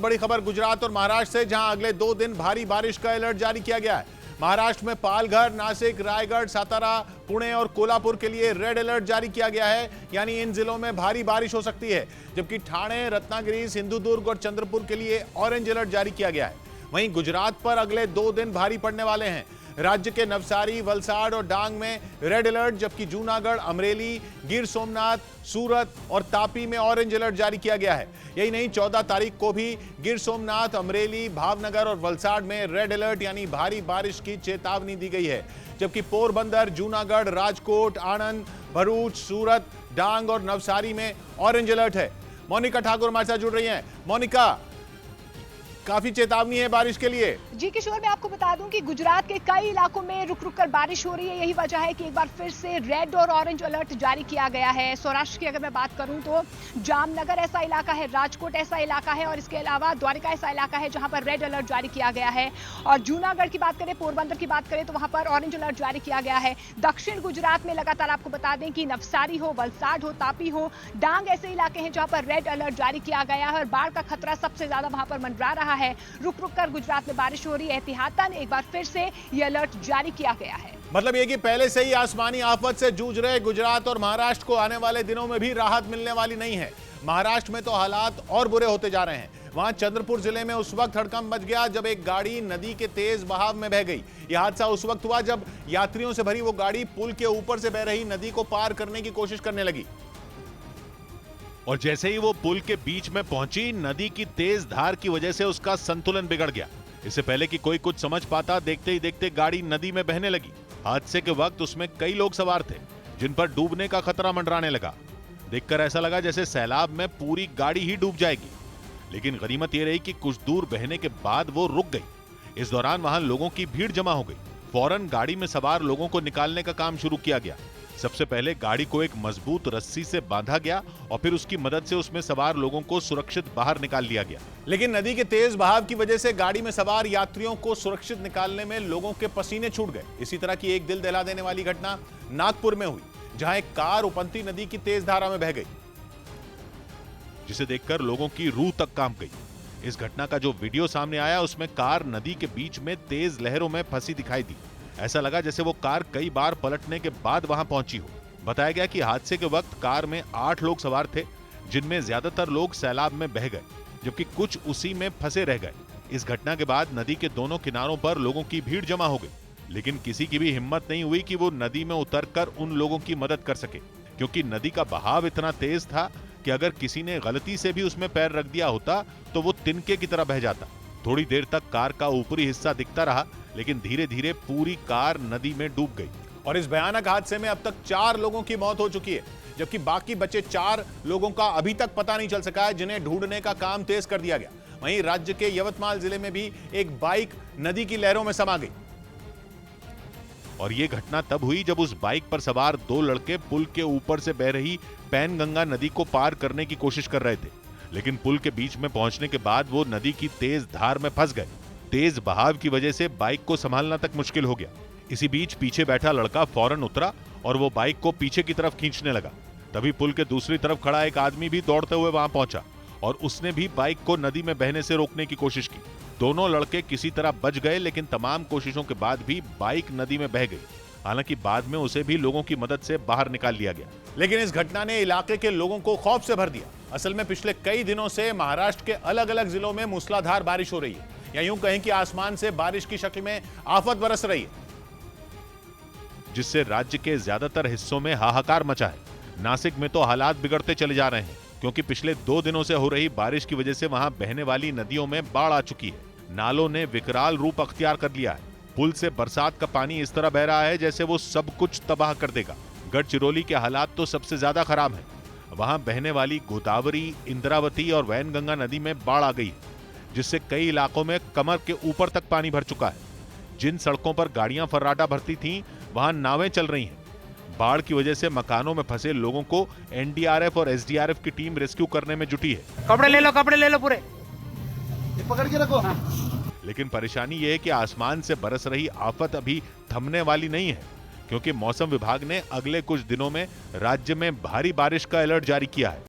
बड़ी खबर गुजरात और महाराष्ट्र से, जहां अगले 2 दिन भारी बारिश का अलर्ट जारी किया गया है। महाराष्ट्र में पालघर, नासिक, रायगढ़, सातारा, पुणे और कोल्हापुर के लिए रेड अलर्ट जारी किया गया है, यानी इन जिलों में भारी बारिश हो सकती है। जबकि ठाणे, रत्नागिरी, सिंधुदुर्ग और चंद्रपुर के लिए ऑरेंज अलर्ट जारी किया गया है। वहीं गुजरात पर अगले 2 दिन भारी पड़ने वाले हैं। राज्य के नवसारी, वलसाड़ और डांग में रेड अलर्ट, जबकि जूनागढ़, अमरेली, गिर सोमनाथ, सूरत और तापी में ऑरेंज अलर्ट जारी किया गया है। यही नहीं, 14 तारीख को भी गिर सोमनाथ, अमरेली, भावनगर और वलसाड़ में रेड अलर्ट यानी भारी बारिश की चेतावनी दी गई है। जबकि पोरबंदर, जूनागढ़, राजकोट, आणंद, भरूच, सूरत, डांग और नवसारी में ऑरेंज अलर्ट है। मोनिका ठाकुर हमारे साथ जुड़ रही हैं। मोनिका, काफी चेतावनी है बारिश के लिए। जी किशोर, मैं आपको बता दूं कि गुजरात के कई इलाकों में रुक रुक कर बारिश हो रही है। यही वजह है कि एक बार फिर से रेड और ऑरेंज अलर्ट जारी किया गया है। सौराष्ट्र की अगर मैं बात करूं तो जामनगर ऐसा इलाका है, राजकोट ऐसा इलाका है और इसके अलावा द्वारिका ऐसा इलाका है जहां पर रेड अलर्ट जारी किया गया है। और जूनागढ़ की बात करें, पोरबंदर की बात करें तो वहां पर ऑरेंज अलर्ट जारी किया गया है। दक्षिण गुजरात में लगातार आपको बता दें कि नवसारी हो, वलसाड़ हो, तापी हो, डांग ऐसे इलाके हैं जहां पर रेड अलर्ट जारी किया गया है और बाढ़ का खतरा सबसे ज्यादा वहां पर मंडरा रहा है। रुक रुक कर गुजरात में बारिश हो रही है। एहतियातन एक बार फिर से यह अलर्ट जारी किया गया है। मतलब ये कि पहले से ही आसमानी आफत से जूझ रहे गुजरात और महाराष्ट्र को आने वाले दिनों में भी राहत मिलने वाली नहीं है। महाराष्ट्र में तो हालात और बुरे होते जा रहे हैं। वहां चंद्रपुर जिले में उस वक्त हड़कंप मच गया जब एक गाड़ी नदी के तेज बहाव में बह गई। यह हादसा उस वक्त हुआ जब यात्रियों से भरी वो गाड़ी पुल के ऊपर से बह रही नदी को पार करने की कोशिश करने लगी। और जैसे ही वो पुल के बीच में पहुंची, नदी की तेज धार की वजह से उसका संतुलन बिगड़ गया। इससे पहले कि कोई कुछ समझ पाता, देखते ही देखते गाड़ी नदी में बहने लगी। हादसे के वक्त उसमें कई लोग सवार थे जिन पर डूबने का खतरा मंडराने लगा। देखकर ऐसा लगा जैसे सैलाब में पूरी गाड़ी ही डूब जाएगी। लेकिन गनीमत यह रही कि कुछ दूर बहने के बाद वो रुक गई। इस दौरान वहां लोगों की भीड़ जमा हो गई। फौरन गाड़ी में सवार लोगों को निकालने का काम शुरू किया गया। सबसे पहले गाड़ी को एक मजबूत रस्सी से बांधा गया और फिर उसकी मदद से उसमें सवार लोगों को सुरक्षित बाहर निकाल लिया गया। लेकिन नदी के तेज बहाव की वजह से गाड़ी में सवार यात्रियों को सुरक्षित निकालने में लोगों के पसीने छूट गए। इसी तरह की एक दिल दहला देने वाली घटना नागपुर में हुई, जहां एक कार उपंती नदी की तेज धारा में बह गई, जिसे देखकर लोगों की रूह तक कांप गई। इस घटना का जो वीडियो सामने आया, उसमें कार नदी के बीच में तेज लहरों में फंसी दिखाई दी। ऐसा लगा जैसे वो कार कई बार पलटने के बाद वहां पहुंची हो। बताया गया कि हादसे के वक्त कार में 8 लोग सवार थे, जिनमें ज्यादातर लोग सैलाब में बह गए, जबकि कुछ उसी में फंसे रह गए। इस घटना के बाद नदी के दोनों किनारों पर लोगों की भीड़ जमा हो गई, लेकिन किसी की भी हिम्मत नहीं हुई कि वो नदी में उतरकर उन लोगों की मदद कर सके, क्योंकि नदी का बहाव इतना तेज था कि अगर किसी ने गलती से भी उसमें पैर रख दिया होता तो वो तिनके की तरह बह जाता। थोड़ी देर तक कार का ऊपरी हिस्सा दिखता रहा, लेकिन धीरे धीरे पूरी कार नदी में डूब गई। और इस भयानक हादसे में अब तक 4 लोगों की मौत हो चुकी है, जबकि बाकी बचे 4 लोगों का अभी तक पता नहीं चल सका है, जिन्हें ढूंढने का काम तेज कर दिया गया। वहीं राज्य के यवतमाल जिले में भी एक बाइक नदी की लहरों में समा गई। और ये घटना तब हुई जब उस बाइक पर सवार 2 लड़के पुल के ऊपर से बह रही पैनगंगा नदी को पार करने की कोशिश कर रहे थे, लेकिन पुल के बीच में पहुंचने के बाद वो नदी की तेज धार में फंस गए। तेज बहाव की वजह से बाइक को संभालना तक मुश्किल हो गया। इसी बीच पीछे बैठा लड़का फौरन उतरा और वो बाइक को पीछे की तरफ खींचने लगा। तभी पुल के दूसरी तरफ खड़ा एक आदमी भी दौड़ते हुए वहां पहुंचा और उसने भी बाइक को नदी में बहने से रोकने की कोशिश की। दोनों लड़के किसी तरह बच गए, लेकिन तमाम कोशिशों के बाद भी बाइक नदी में बह गई। हालांकि बाद में उसे भी लोगों की मदद से बाहर निकाल लिया गया। लेकिन इस घटना ने इलाके के लोगों को खौफ से भर दिया। असल में पिछले कई दिनों से महाराष्ट्र के अलग अलग जिलों में मूसलाधार बारिश हो रही है, या यूं कहें कि आसमान से बारिश की शक्ल में आफत बरस रही है, जिससे राज्य के ज्यादातर हिस्सों में हाहाकार मचा है। नासिक में तो हालात बिगड़ते चले जा रहे हैं, क्योंकि पिछले 2 दिनों से हो रही बारिश की वजह से वहां बहने वाली नदियों में बाढ़ आ चुकी है। नालों ने विकराल रूप अख्तियार कर लिया है। पुल से बरसात का पानी इस तरह बह रहा है जैसे वो सब कुछ तबाह कर देगा। गढ़चिरौली के हालात तो सबसे ज्यादा खराब हैं। वहां बहने वाली गोदावरी, इंद्रावती और वैनगंगा नदी में बाढ़ आ गई है, जिससे कई इलाकों में कमर के ऊपर तक पानी भर चुका है। जिन सड़कों पर गाड़ियां फर्राटा भरती थीं, वहां नावें चल रही हैं। बाढ़ की वजह से मकानों में फंसे लोगों को एनडीआरएफ और एसडीआरएफ की टीम रेस्क्यू करने में जुटी है। कपड़े ले लो पूरे, ये पकड़ के रखो। लेकिन परेशानी यह है कि आसमान से बरस रही आफत अभी थमने वाली नहीं है, क्योंकि मौसम विभाग ने अगले कुछ दिनों में राज्य में भारी बारिश का अलर्ट जारी किया है।